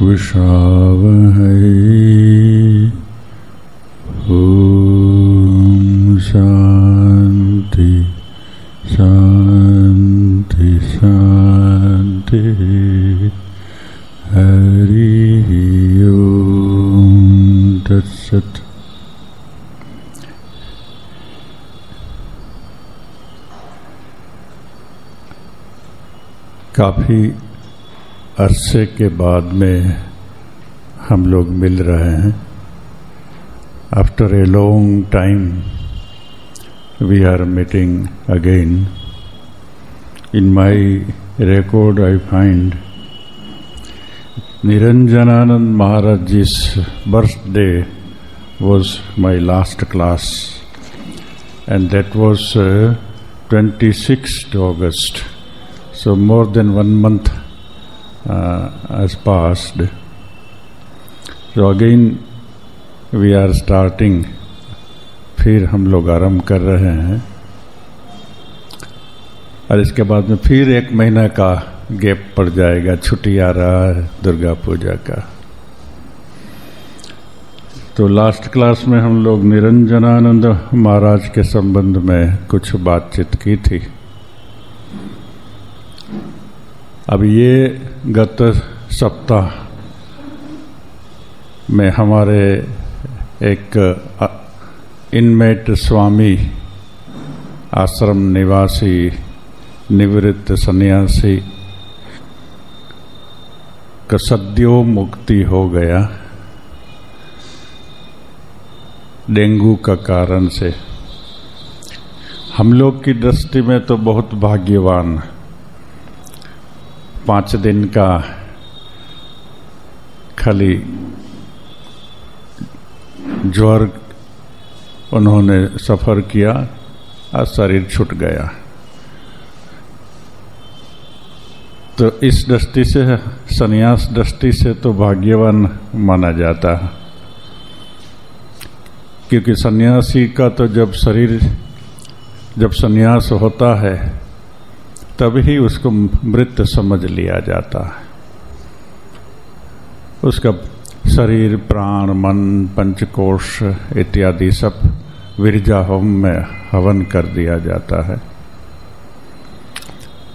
विश्रावहै। ओम शांति शांति शांति। हरि ओम तत्सत्। काफ़ी अरसे के बाद में हम लोग मिल रहे हैं। After a long time we are meeting again. In my record I find Niranjananand Maharaj ji's birthday was my last class, and that was 26th August. So more than 1 month has passed. So again we are starting. फिर हम लोग आरंभ कर रहे हैं और इसके बाद में फिर 1 महीना का गैप पड़ जाएगा। छुट्टी आ रहा है दुर्गा पूजा का। तो लास्ट क्लास में हम लोग निरंजनानंद महाराज के संबंध में कुछ बातचीत की थी। अब ये गत सप्ताह में हमारे एक इनमेट स्वामी, आश्रम निवासी, निवृत्त सन्यासी का सद्यो मुक्ति हो गया डेंगू का कारण से। हम लोग की दृष्टि में तो बहुत भाग्यवान। 5 दिन का खाली ज्वर उन्होंने सफ़र किया और शरीर छूट गया। तो इस दृष्टि से, संन्यास दृष्टि से तो भाग्यवान माना जाता है, क्योंकि सन्यासी का तो जब संन्यास होता है तभी उसको मृत समझ लिया जाता है। उसका शरीर, प्राण, मन, पंचकोश इत्यादि सब विरजा होम में हवन कर दिया जाता है।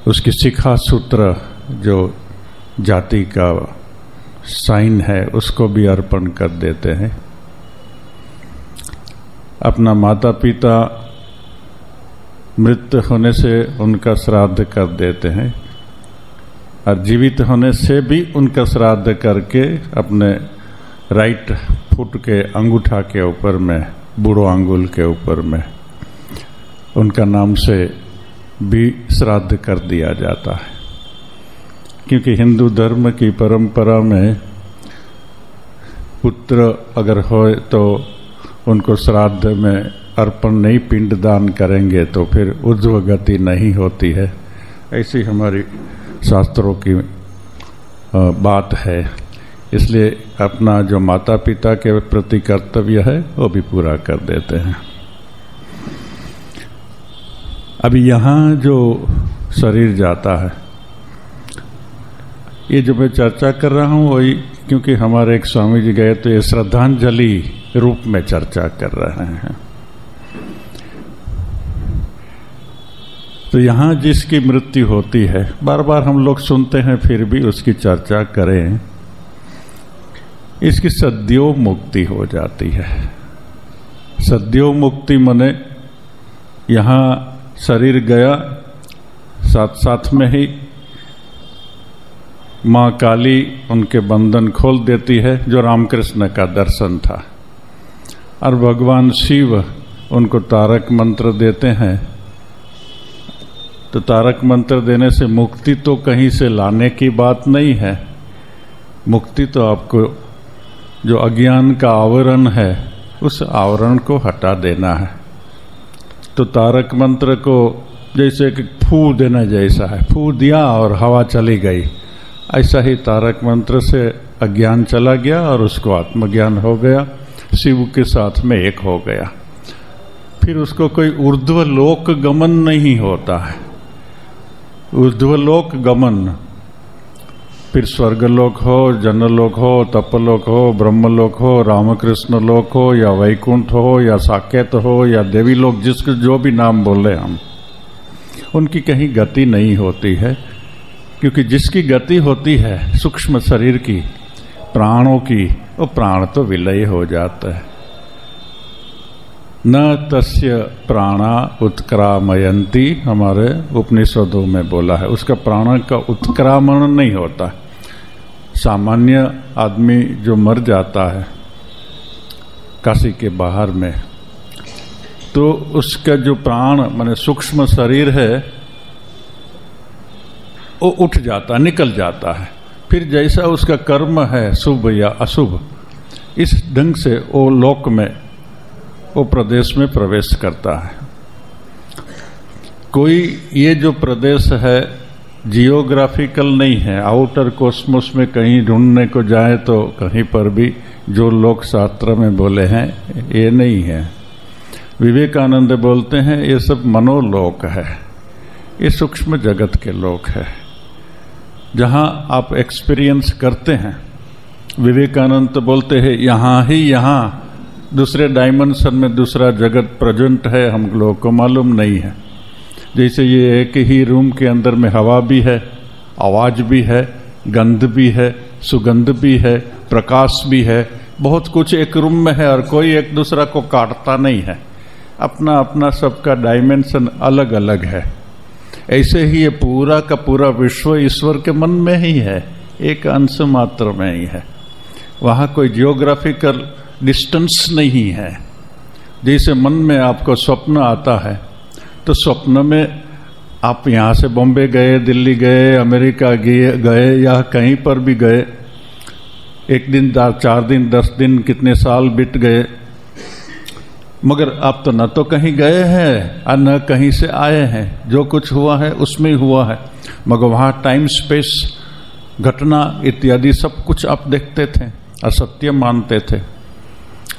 उसकी शिखा सूत्र जो जाति का साइन है उसको भी अर्पण कर देते हैं। अपना माता पिता मृत होने से उनका श्राद्ध कर देते हैं और जीवित होने से भी उनका श्राद्ध करके अपने राइट फुट के अंगूठा के ऊपर में, बूढ़ो आंगुल के ऊपर में उनका नाम से भी श्राद्ध कर दिया जाता है। क्योंकि हिंदू धर्म की परंपरा में पुत्र अगर हो तो उनको श्राद्ध में अर्पण नहीं, पिंडदान करेंगे तो फिर ऊर्ध्व गति नहीं होती है। ऐसी हमारी शास्त्रों की बात है। इसलिए अपना जो माता पिता के प्रति कर्तव्य है वो भी पूरा कर देते हैं। अभी यहाँ जो शरीर जाता है, ये जो मैं चर्चा कर रहा हूँ वही, क्योंकि हमारे एक स्वामी जी गए तो ये श्रद्धांजलि रूप में चर्चा कर रहे हैं। तो यहाँ जिसकी मृत्यु होती है, बार बार हम लोग सुनते हैं फिर भी उसकी चर्चा करें, इसकी सद्यो मुक्ति हो जाती है। सद्यो मुक्ति माने यहाँ शरीर गया, साथ साथ में ही माँ काली उनके बंधन खोल देती है, जो रामकृष्ण का दर्शन था, और भगवान शिव उनको तारक मंत्र देते हैं। तो तारक मंत्र देने से मुक्ति तो कहीं से लाने की बात नहीं है। मुक्ति तो आपको जो अज्ञान का आवरण है उस आवरण को हटा देना है। तो तारक मंत्र को जैसे कि फू देना जैसा है, फू दिया और हवा चली गई, ऐसा ही तारक मंत्र से अज्ञान चला गया और उसको आत्मज्ञान हो गया, शिव के साथ में एक हो गया। फिर उसको कोई ऊर्ध्व लोक गमन नहीं होता है। ऊर्ध्व लोक गमन फिर स्वर्गलोक हो, जनलोक हो, तपलोक हो, ब्रह्मलोक हो, रामकृष्ण लोक हो, या वैकुंठ हो, या साकेत हो, या देवी लोक, जिसके जो भी नाम बोले हम, उनकी कहीं गति नहीं होती है। क्योंकि जिसकी गति होती है सूक्ष्म शरीर की, प्राणों की, वो प्राण तो विलय हो जाता है। न तस्य प्राणा उत्क्रामयन्ति, हमारे उपनिषदों में बोला है, उसका प्राण का उत्क्रामण नहीं होता। सामान्य आदमी जो मर जाता है काशी के बाहर में, तो उसका जो प्राण माने सूक्ष्म शरीर है वो उठ जाता, निकल जाता है। फिर जैसा उसका कर्म है शुभ या अशुभ, इस ढंग से वो लोक में, वो प्रदेश में प्रवेश करता है। कोई ये जो प्रदेश है जियोग्राफिकल नहीं है, आउटर कॉस्मोस में कहीं ढूंढने को जाए तो कहीं पर भी जो लोक शास्त्र में बोले हैं ये नहीं है। विवेकानंद बोलते हैं ये सब मनोलोक है, ये सूक्ष्म जगत के लोक है जहां आप एक्सपीरियंस करते हैं। विवेकानंद तो बोलते हैं यहाँ ही, यहाँ दूसरे डायमेंशन में दूसरा जगत प्रेजेंट है, हम लोगों को मालूम नहीं है। जैसे ये एक ही रूम के अंदर में हवा भी है, आवाज भी है, गंध भी है, सुगंध भी है, प्रकाश भी है, बहुत कुछ एक रूम में है और कोई एक दूसरा को काटता नहीं है। अपना अपना सबका डायमेंशन अलग अलग है। ऐसे ही ये पूरा का पूरा विश्व ईश्वर के मन में ही है, एक अंश मात्र में ही है। वहाँ कोई जियोग्राफिकल डिस्टेंस नहीं है। जैसे मन में आपको स्वप्न आता है तो स्वप्न में आप यहाँ से बॉम्बे गए, दिल्ली गए, अमेरिका गए या कहीं पर भी गए, एक दिन, 4 दिन, 10 दिन, कितने साल बीत गए, मगर आप तो न तो कहीं गए हैं और न कहीं से आए हैं। जो कुछ हुआ है उसमें ही हुआ है, मगर वहाँ टाइम स्पेस, घटना इत्यादि सब कुछ आप देखते थे और सत्य मानते थे।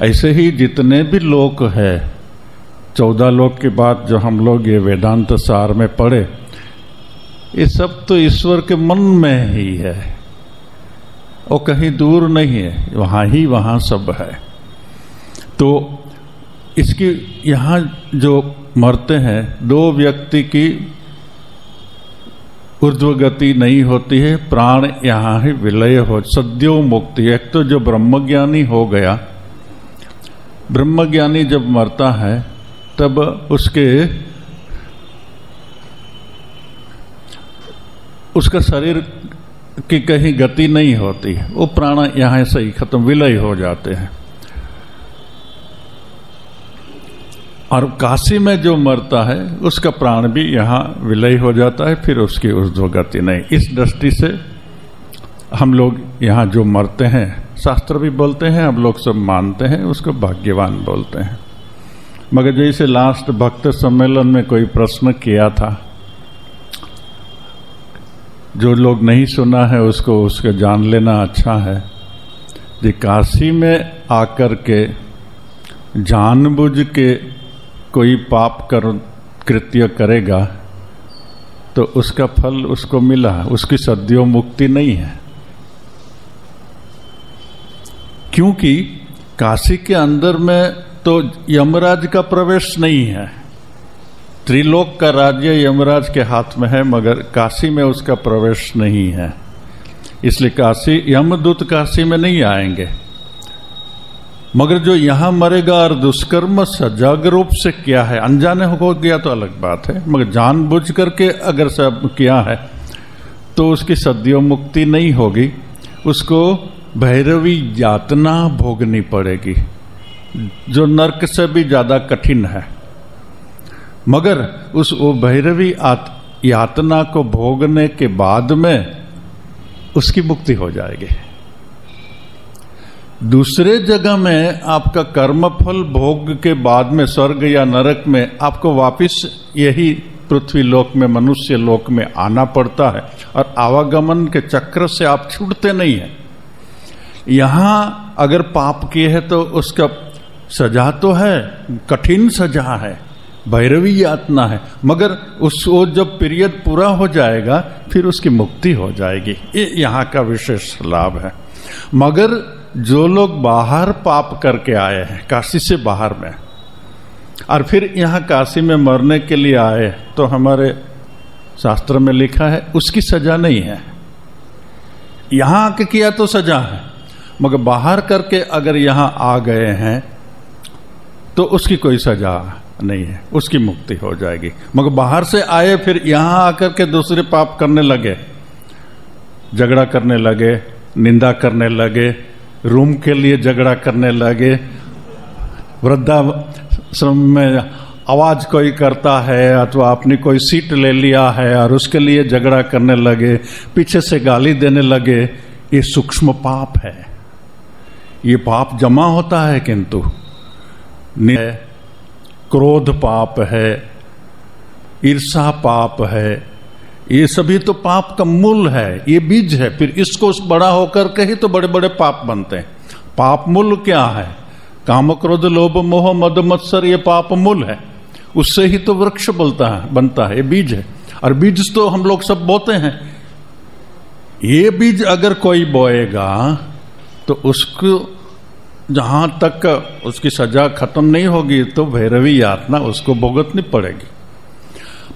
ऐसे ही जितने भी लोक है, 14 लोक के बाद जो हम लोग ये वेदांत सार में पढ़े, ये सब तो ईश्वर के मन में ही है, वो कहीं दूर नहीं है, वहाँ ही वहाँ सब है। तो इसकी यहाँ जो मरते हैं, 2 व्यक्ति की ऊर्ध्व गति नहीं होती है, प्राण यहाँ ही विलय हो, सद्यो मुक्ति। एक तो जो ब्रह्मज्ञानी हो गया, ब्रह्मज्ञानी जब मरता है तब उसका शरीर की कहीं गति नहीं होती, वो प्राण यहाँ से ही खत्म, विलय हो जाते हैं। और काशी में जो मरता है उसका प्राण भी यहाँ विलय हो जाता है, फिर उसकी ऊर्ध्व गति नहीं। इस दृष्टि से हम लोग यहाँ जो मरते हैं, शास्त्र भी बोलते हैं, हम लोग सब मानते हैं, उसको भाग्यवान बोलते हैं। मगर जैसे लास्ट भक्त सम्मेलन में कोई प्रश्न किया था, जो लोग नहीं सुना है उसको जान लेना अच्छा है। जी, काशी में आकर के जानबूझ के कोई पाप कृत्य करेगा तो उसका फल उसको मिला, उसकी सद्यो मुक्ति नहीं है। क्योंकि काशी के अंदर में तो यमराज का प्रवेश नहीं है। त्रिलोक का राज्य यमराज के हाथ में है, मगर काशी में उसका प्रवेश नहीं है। इसलिए काशी, यमदूत काशी में नहीं आएंगे। मगर जो यहाँ मरेगा और दुष्कर्म सजग रूप से किया है, अनजाने हो गया तो अलग बात है, मगर जानबूझ करके अगर सब किया है तो उसकी सद्यो मुक्ति नहीं होगी, उसको भैरवी यातना भोगनी पड़ेगी, जो नरक से भी ज्यादा कठिन है। मगर वो भैरवी यातना को भोगने के बाद में उसकी मुक्ति हो जाएगी। दूसरे जगह में आपका कर्मफल भोग के बाद में स्वर्ग या नरक में आपको वापिस यही पृथ्वी लोक में, मनुष्य लोक में आना पड़ता है, और आवागमन के चक्र से आप छूटते नहीं हैं। यहाँ अगर पाप किए हैं तो उसका सजा तो है, कठिन सजा है, भैरवी यातना है, मगर वो जब पीरियड पूरा हो जाएगा फिर उसकी मुक्ति हो जाएगी। ये यहाँ का विशेष लाभ है। मगर जो लोग बाहर पाप करके आए हैं, काशी से बाहर में, और फिर यहाँ काशी में मरने के लिए आए, तो हमारे शास्त्र में लिखा है उसकी सजा नहीं है। यहाँ आके किया तो सजा है, मगर बाहर करके अगर यहाँ आ गए हैं तो उसकी कोई सजा नहीं है, उसकी मुक्ति हो जाएगी। मगर बाहर से आए फिर यहाँ आकर के दूसरे पाप करने लगे, झगड़ा करने लगे, निंदा करने लगे, रूम के लिए झगड़ा करने लगे, वृद्धाश्रम में आवाज कोई करता है अथवा अपनी कोई सीट ले लिया है और उसके लिए झगड़ा करने लगे, पीछे से गाली देने लगे, ये सूक्ष्म पाप है। ये पाप जमा होता है, किंतु क्रोध पाप है, ईर्षा पाप है, ये सभी तो पाप का मूल है, ये बीज है। फिर इसको बड़ा होकर के ही तो बड़े बड़े पाप बनते हैं। पाप मूल क्या है? काम क्रोध लोभ मोह मद मत्सर, ये पाप मूल है, उससे ही तो वृक्ष बनता है, ये बीज है। और बीज तो हम लोग सब बोते हैं। ये बीज अगर कोई बोएगा तो उसको जहां तक उसकी सजा खत्म नहीं होगी तो भैरवी यातना उसको भुगतनी पड़ेगी।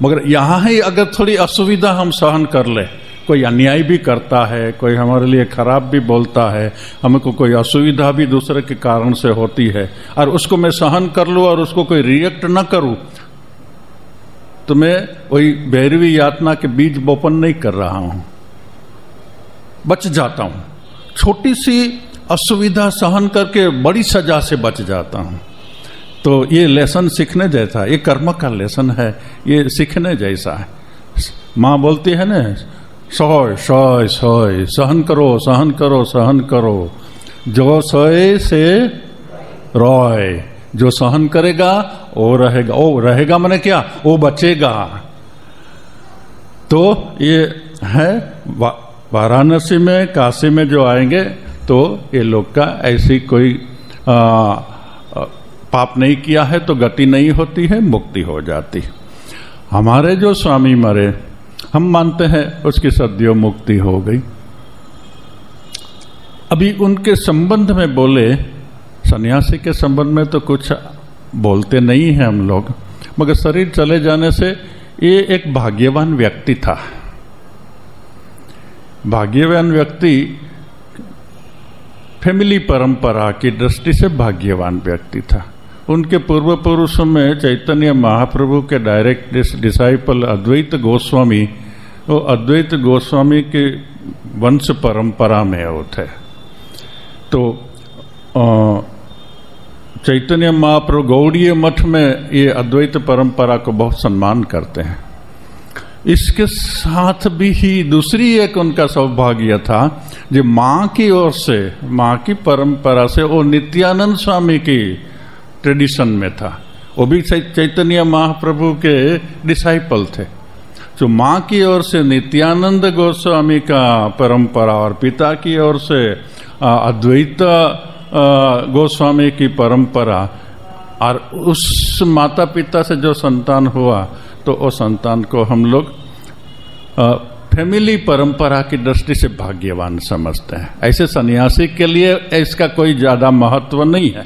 मगर यहाँ ही अगर थोड़ी असुविधा हम सहन कर ले, कोई अन्याय भी करता है, कोई हमारे लिए खराब भी बोलता है, हमको कोई असुविधा भी दूसरे के कारण से होती है, और उसको मैं सहन कर लूँ और उसको कोई रिएक्ट न करूँ, तो मैं वही भैरवी यातना के बीज बोपन नहीं कर रहा हूँ, बच जाता हूँ। छोटी सी असुविधा सहन करके बड़ी सजा से बच जाता हूँ। तो ये लेसन सीखने जैसा, ये कर्म का लेसन है, ये सीखने जैसा है। माँ बोलती है ना, सोय सोय सोय, सहन करो सहन करो सहन करो, जो सोए से रोय, जो सहन करेगा वो रहेगा। वो रहेगा माने क्या? वो बचेगा। तो ये है वाराणसी में, काशी में जो आएंगे तो ये लोग का ऐसी कोई पाप नहीं किया है तो गति नहीं होती है, मुक्ति हो जाती। हमारे जो स्वामी मरे, हम मानते हैं उसकी सद्यो मुक्ति हो गई। अभी उनके संबंध में बोले, सन्यासी के संबंध में तो कुछ बोलते नहीं हैं हम लोग, मगर शरीर चले जाने से ये एक भाग्यवान व्यक्ति था। भाग्यवान व्यक्ति फैमिली परंपरा की दृष्टि से भाग्यवान व्यक्ति था। उनके पूर्व पुरुषों में चैतन्य महाप्रभु के डायरेक्ट डिसाइपल अद्वैत गोस्वामी, वो अद्वैत गोस्वामी के वंश परंपरा में वो थे। तो चैतन्य महाप्रभु गौड़ीय मठ में ये अद्वैत परंपरा को बहुत सम्मान करते हैं। इसके साथ भी ही दूसरी एक उनका सौभाग्य था, जो माँ की ओर से, माँ की परंपरा से वो नित्यानंद स्वामी की ट्रेडिशन में था। वो भी चैतन्य महाप्रभु के डिसाइपल थे। जो माँ की ओर से नित्यानंद गोस्वामी का परंपरा और पिता की ओर से अद्वैत गोस्वामी की परंपरा, और उस माता पिता से जो संतान हुआ तो वो संतान को हम लोग फैमिली परंपरा की दृष्टि से भाग्यवान समझते हैं। ऐसे सन्यासी के लिए इसका कोई ज्यादा महत्व नहीं है।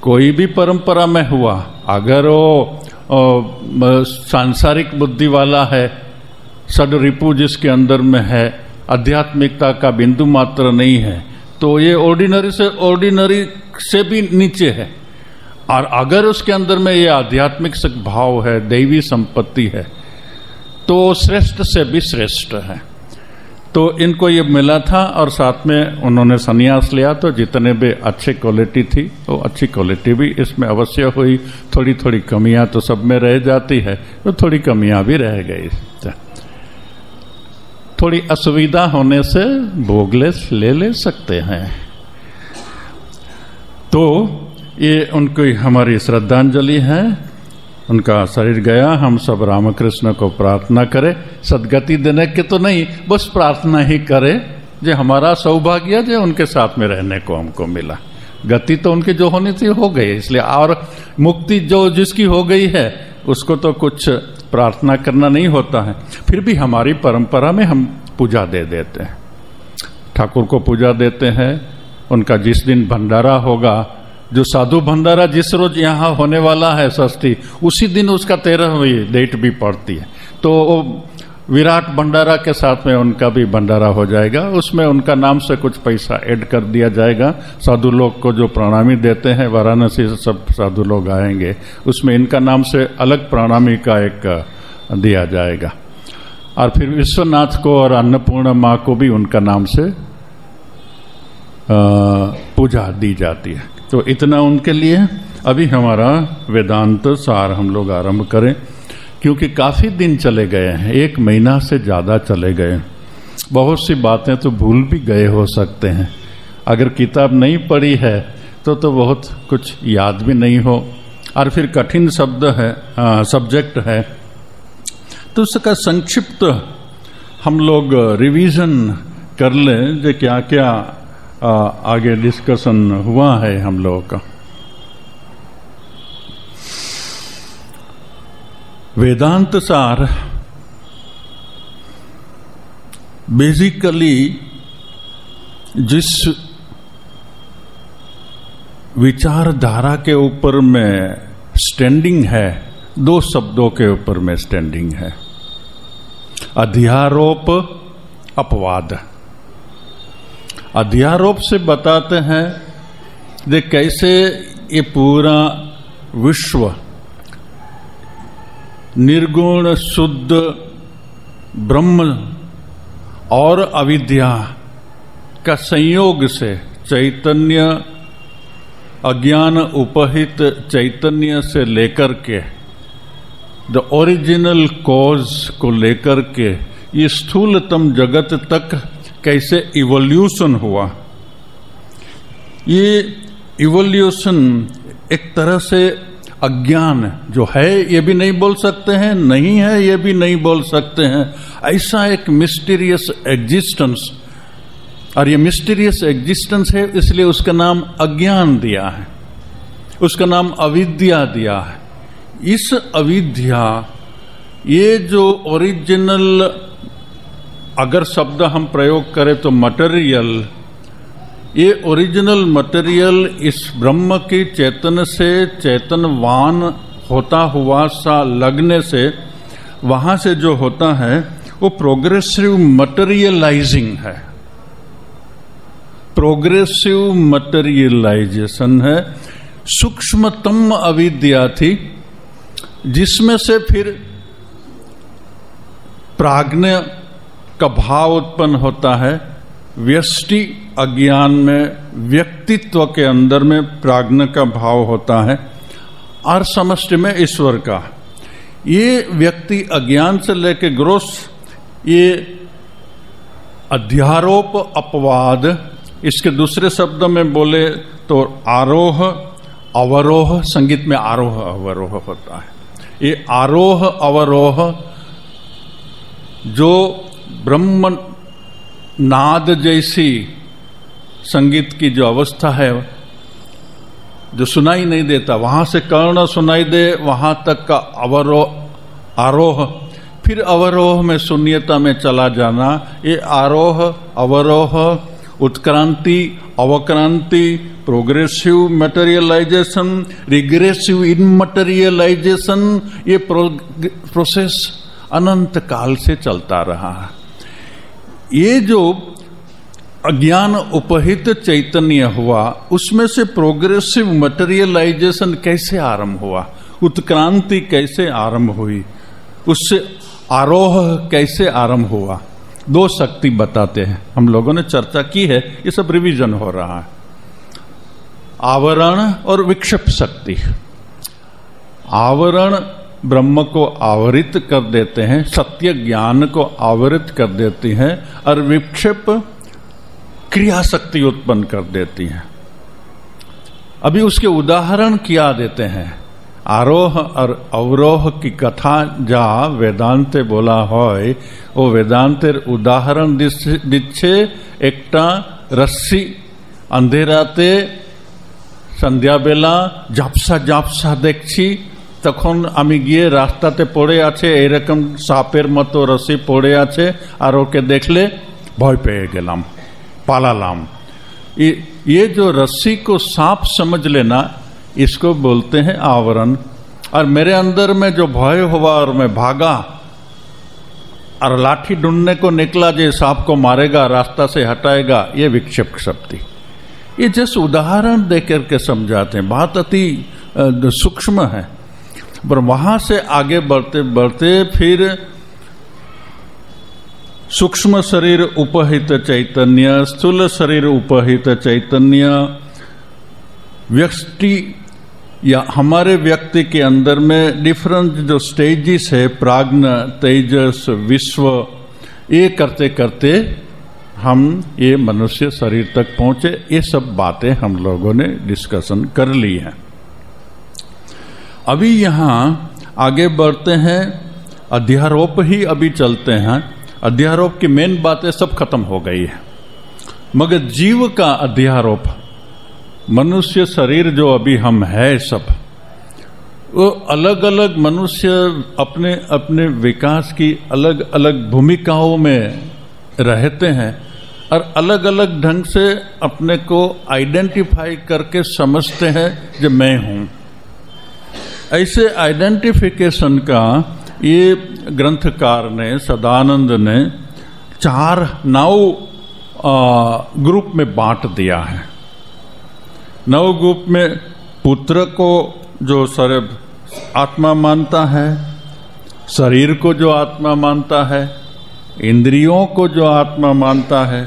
कोई भी परंपरा में हुआ, अगर वो सांसारिक बुद्धि वाला है, षड रिपु जिसके अंदर में है, आध्यात्मिकता का बिंदु मात्र नहीं है, तो ये ऑर्डिनरी से भी नीचे है। और अगर उसके अंदर में ये आध्यात्मिक भाव है, दैवी संपत्ति है, तो श्रेष्ठ से भी श्रेष्ठ है। तो इनको ये मिला था और साथ में उन्होंने संन्यास लिया। तो जितने भी अच्छी क्वालिटी थी वो अच्छी क्वालिटी भी इसमें अवश्य हुई। थोड़ी थोड़ी कमियां तो सब में रह जाती है, तो थोड़ी कमियां भी रह गई। थोड़ी असुविधा होने से भोगलेस ले सकते हैं। तो ये उनकी हमारी श्रद्धांजलि है। उनका शरीर गया, हम सब रामकृष्ण को प्रार्थना करें, सदगति देने के तो नहीं, बस प्रार्थना ही करें जो हमारा सौभाग्य जो उनके साथ में रहने को हमको मिला। गति तो उनकी जो होनी थी हो गई, इसलिए और मुक्ति जो जिसकी हो गई है उसको तो कुछ प्रार्थना करना नहीं होता है। फिर भी हमारी परंपरा में हम पूजा दे देते हैं, ठाकुर को पूजा देते हैं। उनका जिस दिन भंडारा होगा, जो साधु भंडारा जिस रोज यहाँ होने वाला है षष्ठी, उसी दिन उसका 13वीं डेट भी पड़ती है, तो विराट भंडारा के साथ में उनका भी भंडारा हो जाएगा। उसमें उनका नाम से कुछ पैसा ऐड कर दिया जाएगा। साधु लोग को जो प्रणामी देते हैं, वाराणसी से सब साधु लोग आएंगे, उसमें इनका नाम से अलग प्रणामी का एक दिया जाएगा। और फिर विश्वनाथ को और अन्नपूर्णा माँ को भी उनका नाम से पूजा दी जाती है। तो इतना उनके लिए। अभी हमारा वेदांत सार हम लोग आरंभ करें, क्योंकि काफी दिन चले गए हैं, 1 महीना से ज्यादा चले गए। बहुत सी बातें तो भूल भी गए हो सकते हैं। अगर किताब नहीं पढ़ी है तो बहुत कुछ याद भी नहीं हो, और फिर कठिन शब्द है, सब्जेक्ट है, तो उसका संक्षिप्त हम लोग रिवीजन कर लें जो क्या क्या आगे डिस्कशन हुआ है हम लोगों का। वेदांत सार बेसिकली जिस विचारधारा के ऊपर में स्टैंडिंग है, 2 शब्दों के ऊपर में स्टैंडिंग है, अध्यारोप अपवाद। अध्यारोप से बताते हैं कि कैसे ये पूरा विश्व निर्गुण शुद्ध ब्रह्म और अविद्या का संयोग से, चैतन्य अज्ञान उपहित चैतन्य से लेकर के द ओरिजिनल कॉज को लेकर के ये स्थूलतम जगत तक कैसे इवोल्यूशन हुआ। ये इवोल्यूशन एक तरह से अज्ञान जो है ये भी नहीं बोल सकते हैं, नहीं है ये भी नहीं बोल सकते हैं, ऐसा एक मिस्टीरियस एग्जिस्टेंस, और ये मिस्टीरियस एग्जिस्टेंस है इसलिए उसका नाम अज्ञान दिया है, उसका नाम अविद्या दिया है। इस अविद्या, ये जो ओरिजिनल अगर शब्द हम प्रयोग करें तो मटेरियल, ये ओरिजिनल मटेरियल इस ब्रह्म की चेतन से चेतनवान होता हुआ सा लगने से वहां से जो होता है वो प्रोग्रेसिव मटेरियलाइजिंग है, प्रोग्रेसिव मटेरियलाइजेशन है। सूक्ष्मतम अविद्या थी जिसमें से फिर प्राज्ञ का भाव उत्पन्न होता है। व्यष्टि अज्ञान में व्यक्तित्व के अंदर में प्राज्ञ का भाव होता है, और समष्टि में ईश्वर का। ये व्यक्ति अज्ञान से लेके ग्रोस, ये अध्यारोप अपवाद, इसके दूसरे शब्दों में बोले तो आरोह अवरोह, संगीत में आरोह अवरोह होता है। ये आरोह अवरोह जो ब्रह्म नाद जैसी संगीत की जो अवस्था है, जो सुनाई नहीं देता, वहां से कर्ण सुनाई दे वहां तक का अवरोह आरोह, फिर अवरोह में शून्यता में चला जाना, ये आरोह अवरोह, उत्क्रांति अवक्रांति, प्रोग्रेसिव मटेरियलाइजेशन, रिग्रेसिव इनमटेरियलाइजेशन, ये प्रोसेस अनंत काल से चलता रहा है। ये जो अज्ञान उपहित चैतन्य हुआ उसमें से प्रोग्रेसिव मटेरियलाइजेशन कैसे आरंभ हुआ, उत्क्रांति कैसे आरंभ हुई, उससे आरोह कैसे आरंभ हुआ, 2 शक्ति बताते हैं। हम लोगों ने चर्चा की है, ये सब रिवीजन हो रहा है। आवरण और विक्षेप शक्ति। आवरण ब्रह्म को आवरित कर देते हैं, सत्य ज्ञान को आवरित कर देती हैं, और विक्षेप क्रिया शक्ति उत्पन्न कर देती हैं। अभी उसके उदाहरण क्या देते हैं। आरोह और अवरोह की कथा जा वेदांते बोला होय, वो वेदांतेर उदाहरण दिच्छे एकटा रस्सी अंधेराते সন্ধ্যা বেলা ঝাপসা ঝাপসা দেখছি, তখন আমি গিয়ে রাস্তাতে পড়ে আছে এরকম সাপের মতো রশি পড়ে আছে, আর ওকে দেখলে ভয় পেয়ে গেলাম, পালালাম। ये जो रस्सी को सांप समझ लेना, इसको बोलते हैं आवरण। और मेरे अंदर में जो भय हुआ और मैं भागा और लाठी ढूंढने को निकला, जो सांप को मारेगा, रास्ता से हटाएगा, ये विक्षेप शक्ति। ये जैसे उदाहरण देकर के समझाते हैं, बात अति सूक्ष्म है। पर वहां से आगे बढ़ते बढ़ते फिर सूक्ष्म शरीर उपहित चैतन्य, स्थूल शरीर उपहित चैतन्य, व्यक्ति या हमारे व्यक्ति के अंदर में डिफरेंट जो स्टेजेस है, प्राज्ञ, तेजस, विश्व, ये करते करते हम ये मनुष्य शरीर तक पहुंचे। ये सब बातें हम लोगों ने डिस्कशन कर ली है। अभी यहाँ आगे बढ़ते हैं, अध्यारोप ही अभी चलते हैं। अध्यारोप की मेन बातें सब खत्म हो गई है, मगर जीव का अध्यारोप, मनुष्य शरीर जो अभी हम है सब, वो अलग अलग मनुष्य अपने अपने विकास की अलग अलग भूमिकाओं में रहते हैं और अलग अलग ढंग से अपने को आइडेंटिफाई करके समझते हैं जो मैं हूँ। ऐसे आइडेंटिफिकेशन का ये ग्रंथकार ने, सदानंद ने 9 ग्रुप में बांट दिया है। 9 ग्रुप में पुत्र को जो सर्व आत्मा मानता है, शरीर को जो आत्मा मानता है, इंद्रियों को जो आत्मा मानता है,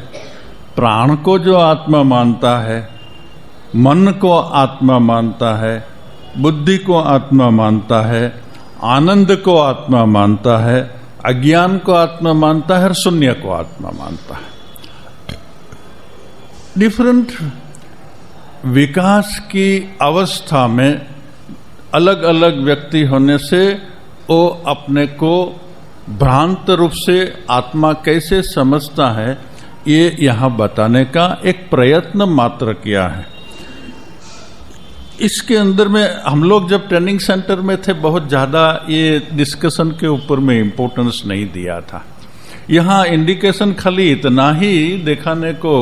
प्राण को जो आत्मा मानता है, मन को आत्मा मानता है, बुद्धि को आत्मा मानता है, आनंद को आत्मा मानता है, अज्ञान को आत्मा मानता है और शून्य को आत्मा मानता है। डिफरेंट विकास की अवस्था में अलग अलग व्यक्ति होने से वो अपने को भ्रांत रूप से आत्मा कैसे समझता है, ये यहाँ बताने का एक प्रयत्न मात्र किया है। इसके अंदर में हम लोग जब ट्रेनिंग सेंटर में थे, बहुत ज़्यादा ये डिस्कशन के ऊपर में इम्पोर्टेंस नहीं दिया था। यहाँ इंडिकेशन खाली इतना ही दिखाने को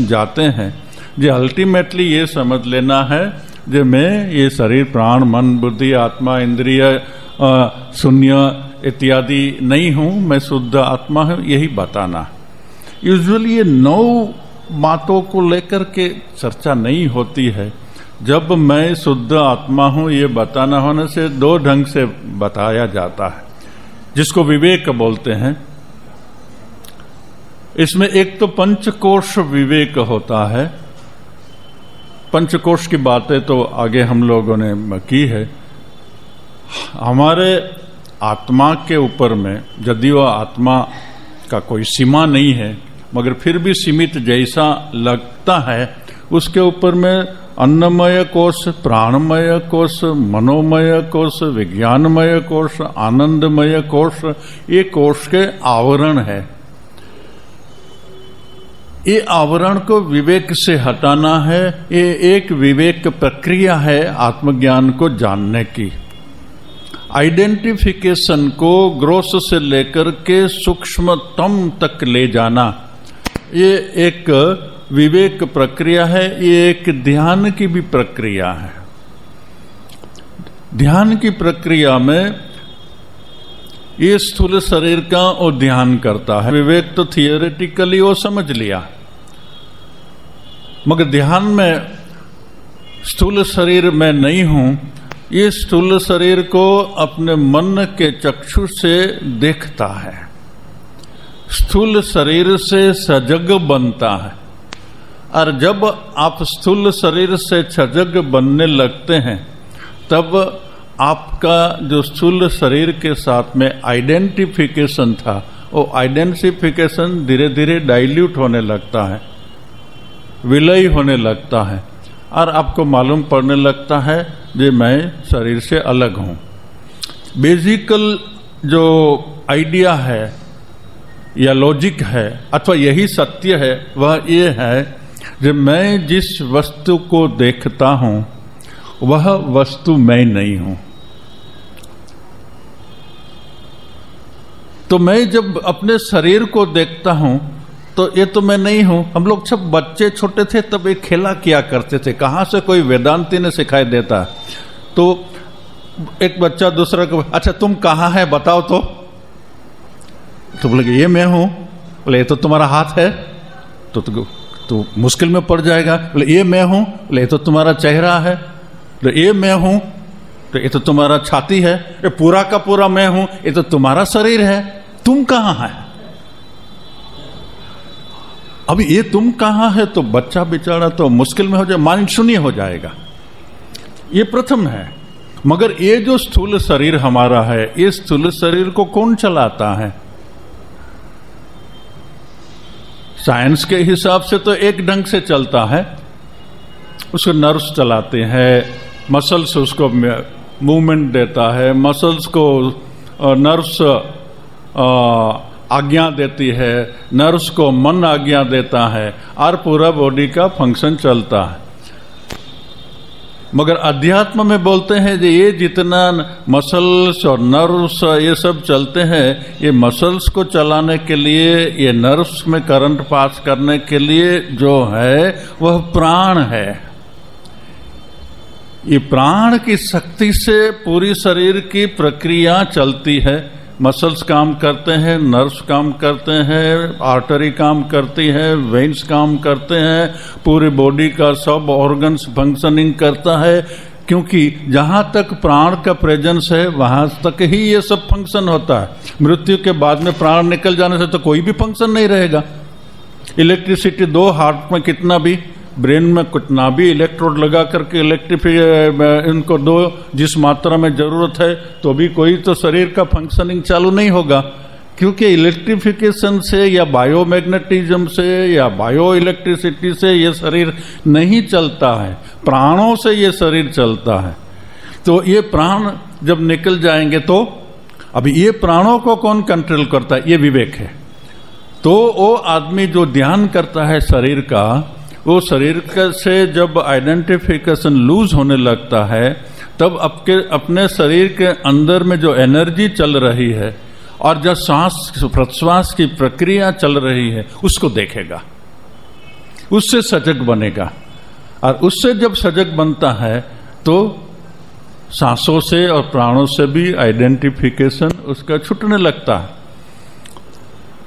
जाते हैं जो अल्टीमेटली ये समझ लेना है जो मैं ये शरीर, प्राण, मन, बुद्धि, आत्मा, इंद्रिय, शून्य इत्यादि नहीं हूँ, मैं शुद्ध आत्मा हूँ, यही बताना। यूजुअली ये 9 बातों को लेकर के चर्चा नहीं होती है। जब मैं शुद्ध आत्मा हूँ ये बताना होने से 2 ढंग से बताया जाता है, जिसको विवेक बोलते हैं। इसमें एक तो पंचकोश विवेक होता है। पंचकोश की बातें तो आगे हम लोगों ने की है। हमारे आत्मा के ऊपर में यदि वह आत्मा का कोई सीमा नहीं है, मगर फिर भी सीमित जैसा लगता है, उसके ऊपर में अन्नमय कोश, प्राणमय कोश, मनोमय कोश, विज्ञानमय कोश, आनंदमय कोश, ये कोश के आवरण है। ये आवरण को विवेक से हटाना है। ये एक विवेक प्रक्रिया है आत्मज्ञान को जानने की। आइडेंटिफिकेशन को ग्रोस से लेकर के सूक्ष्मतम तक ले जाना, ये एक विवेक प्रक्रिया है। ये एक ध्यान की भी प्रक्रिया है। ध्यान की प्रक्रिया में ये स्थूल शरीर का वो ध्यान करता है। विवेक तो थियोरेटिकली वो समझ लिया, मगर ध्यान में स्थूल शरीर में नहीं हूं, ये स्थूल शरीर को अपने मन के चक्षु से देखता है। स्थूल शरीर से सजग बनता है। और जब आप स्थूल शरीर से सजग बनने लगते हैं, तब आपका जो स्थूल शरीर के साथ में आइडेंटिफिकेशन था, वो आइडेंटिफिकेशन धीरे धीरे डाइल्यूट होने लगता है, विलय होने लगता है, और आपको मालूम पड़ने लगता है कि मैं शरीर से अलग हूँ। बेसिकल जो आइडिया है या लॉजिक है अथवा यही सत्य है, वह ये है कि मैं जिस वस्तु को देखता हूँ वह वस्तु मैं नहीं हूं। तो मैं जब अपने शरीर को देखता हूं तो ये तो मैं नहीं हूं। हम लोग जब बच्चे छोटे थे तब एक खेला किया करते थे, कहां से कोई वेदांती ने सिखाई देता। तो एक बच्चा दूसरा को, अच्छा तुम कहां है बताओ तो बोले ये मैं हूं। बोले ये तो तुम्हारा हाथ है, तो मुश्किल में पड़ जाएगा। बोले ये मैं हूं। बोले ये तो तुम्हारा चेहरा है। तो ये मैं हूं, तो ये तो तुम्हारा छाती है। ये पूरा का पूरा मैं हूं, ये तो तुम्हारा शरीर है। तुम कहां है? अभी ये तुम कहां है तो बच्चा बेचारा तो मुश्किल में हो जाए, माइंड शून्य हो जाएगा। ये प्रथम है। मगर ये जो स्थूल शरीर हमारा है, ये स्थूल शरीर को कौन चलाता है? साइंस के हिसाब से तो एक ढंग से चलता है, उसको नर्व्स चलाते हैं, मसल्स उसको मूवमेंट देता है, मसल्स को नर्व्स आज्ञा देती है, नर्व्स को मन आज्ञा देता है और पूरा बॉडी का फंक्शन चलता है। मगर अध्यात्म में बोलते हैं कि ये जितना मसल्स और नर्व्स ये सब चलते हैं, ये मसल्स को चलाने के लिए, ये नर्व्स में करंट पास करने के लिए जो है वह प्राण है। ये प्राण की शक्ति से पूरी शरीर की प्रक्रिया चलती है। मसल्स काम करते हैं, नर्व्स काम करते हैं, आर्टरी काम करती है, वेन्स काम करते हैं, पूरी बॉडी का सब ऑर्गन्स फंक्शनिंग करता है। क्योंकि जहां तक प्राण का प्रेजेंस है वहां तक ही ये सब फंक्शन होता है। मृत्यु के बाद में प्राण निकल जाने से तो कोई भी फंक्शन नहीं रहेगा। इलेक्ट्रिसिटी दो, हार्ट में कितना भी, ब्रेन में कितना भी इलेक्ट्रोड लगा करके इनको दो जिस मात्रा में जरूरत है, तो भी कोई तो शरीर का फंक्शनिंग चालू नहीं होगा। क्योंकि इलेक्ट्रिफिकेशन से या बायोमैग्नेटिज्म से या बायो इलेक्ट्रिसिटी से ये शरीर नहीं चलता है, प्राणों से ये शरीर चलता है। तो ये प्राण जब निकल जाएंगे तो अभी ये प्राणों को कौन कंट्रोल करता है? ये विवेक है। तो वो आदमी जो ध्यान करता है शरीर का, वो शरीर से जब आइडेंटिफिकेशन लूज होने लगता है, तब अपने शरीर के अंदर में जो एनर्जी चल रही है और जो सांस प्रश्वास की प्रक्रिया चल रही है उसको देखेगा, उससे सजग बनेगा। और उससे जब सजग बनता है तो सांसों से और प्राणों से भी आइडेंटिफिकेशन उसका छूटने लगता है।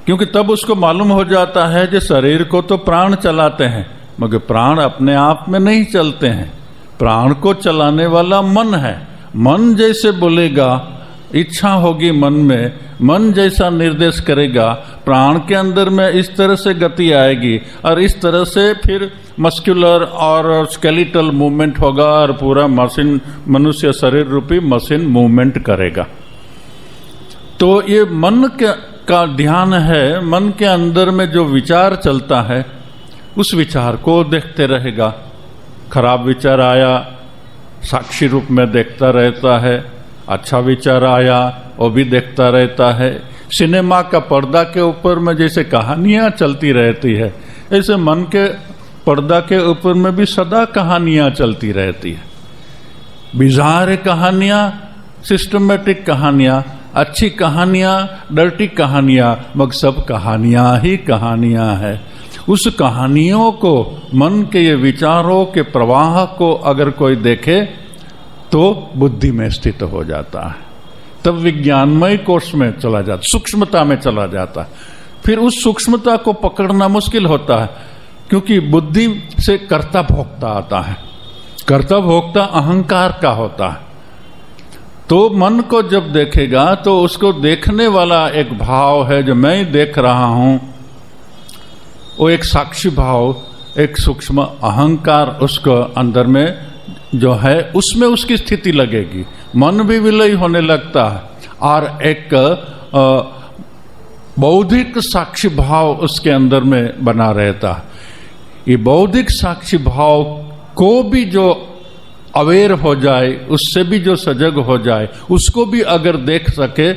क्योंकि तब उसको मालूम हो जाता है कि शरीर को तो प्राण चलाते हैं, मगर प्राण अपने आप में नहीं चलते हैं। प्राण को चलाने वाला मन है। मन जैसे बोलेगा, इच्छा होगी मन में, मन जैसा निर्देश करेगा, प्राण के अंदर में इस तरह से गति आएगी और इस तरह से फिर मस्कुलर और स्केलेटल मूवमेंट होगा और पूरा मशीन, मनुष्य शरीर रूपी मशीन मूवमेंट करेगा। तो ये मन का ध्यान है। मन के अंदर में जो विचार चलता है उस विचार को देखते रहेगा। खराब विचार आया साक्षी रूप में देखता रहता है, अच्छा विचार आया वो भी देखता रहता है। सिनेमा का पर्दा के ऊपर में जैसे कहानियां चलती रहती है, ऐसे मन के पर्दा के ऊपर में भी सदा कहानियां चलती रहती है। बिजार कहानियां, सिस्टमेटिक कहानियां, अच्छी कहानियां, डर्टी कहानियां, मगर सब कहानियां ही कहानियां है। उस कहानियों को, मन के ये विचारों के प्रवाह को अगर कोई देखे तो बुद्धि में स्थित हो जाता है। तब विज्ञानमय कोष में चला जाता, सूक्ष्मता में चला जाता है। फिर उस सूक्ष्मता को पकड़ना मुश्किल होता है, क्योंकि बुद्धि से कर्ता भोक्ता आता है। कर्ता भोक्ता अहंकार का होता है। तो मन को जब देखेगा तो उसको देखने वाला एक भाव है जो मैं देख रहा हूं, वो एक साक्षी भाव, एक सूक्ष्म अहंकार उसको अंदर में जो है उसमें उसकी स्थिति लगेगी। मन भी विलय होने लगता है और एक बौद्धिक साक्षी भाव उसके अंदर में बना रहता है। ये बौद्धिक साक्षी भाव को भी जो अवेयर हो जाए, उससे भी जो सजग हो जाए, उसको भी अगर देख सके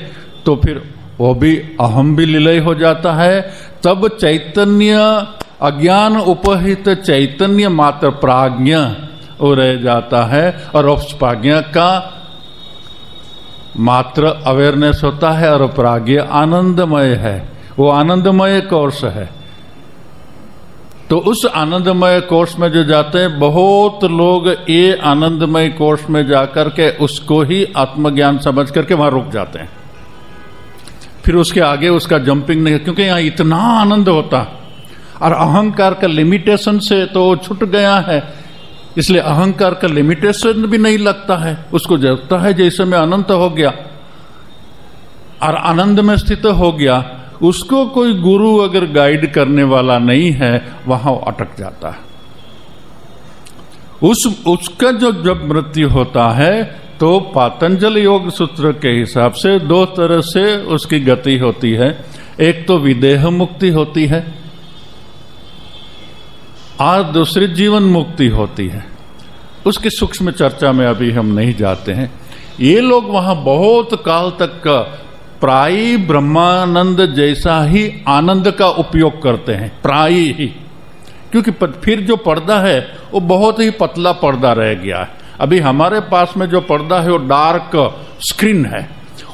तो फिर वो भी अहम भी विलय हो जाता है। तब चैतन्य, अज्ञान उपहित चैतन्य मात्र प्राज्ञ वो रह जाता है और औपस्पाज्ञ का मात्र अवेयरनेस होता है और प्राज्ञ आनंदमय है, वो आनंदमय कोर्स है। तो उस आनंदमय कोर्स में जो जाते हैं, बहुत लोग ये आनंदमय कोर्स में जाकर के उसको ही आत्मज्ञान समझ करके वहां रुक जाते हैं, फिर उसके आगे उसका जंपिंग नहीं, क्योंकि यहाँ इतना आनंद होता और अहंकार का लिमिटेशन से तो छूट गया है, इसलिए अहंकार का लिमिटेशन भी नहीं लगता है, उसको लगता है जैसे मैं अनंत हो गया और आनंद में स्थित हो गया। उसको कोई गुरु अगर गाइड करने वाला नहीं है, वहां अटक जाता है। उसका जब मृत्यु होता है तो पातंजल योग सूत्र के हिसाब से दो तरह से उसकी गति होती है। एक तो विदेह मुक्ति होती है और दूसरी जीवन मुक्ति होती है। उसकी सूक्ष्म चर्चा में अभी हम नहीं जाते हैं। ये लोग वहां बहुत काल तक का प्रायी ब्रह्मानंद जैसा ही आनंद का उपयोग करते हैं, प्रायी ही, क्योंकि फिर जो पर्दा है वो बहुत ही पतला पर्दा रह गया है। अभी हमारे पास में जो पर्दा है वो डार्क स्क्रीन है,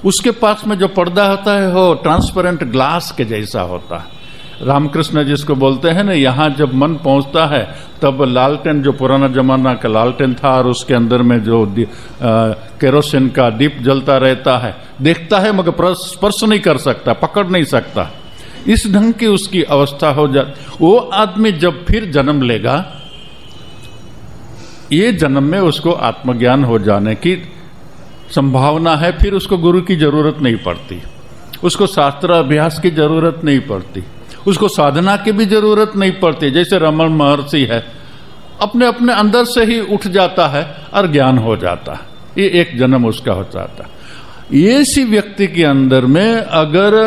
उसके पास में जो पर्दा होता है वो ट्रांसपेरेंट ग्लास के जैसा होता है। रामकृष्ण जिसको बोलते हैं ना, यहाँ जब मन पहुंचता है तब लालटेन, जो पुराना जमाना का लालटेन था और उसके अंदर में जो केरोसिन का दीप जलता रहता है, देखता है मगर स्पर्श नहीं कर सकता, पकड़ नहीं सकता, इस ढंग की उसकी अवस्था हो जाती। वो आदमी जब फिर जन्म लेगा, ये जन्म में उसको आत्मज्ञान हो जाने की संभावना है, फिर उसको गुरु की जरूरत नहीं पड़ती, उसको शास्त्र अभ्यास की जरूरत नहीं पड़ती, उसको साधना की भी जरूरत नहीं पड़ती। जैसे रमण महर्षि है, अपने अपने अंदर से ही उठ जाता है और ज्ञान हो जाता है, ये एक जन्म उसका हो जाता। ऐसी व्यक्ति के अंदर में अगर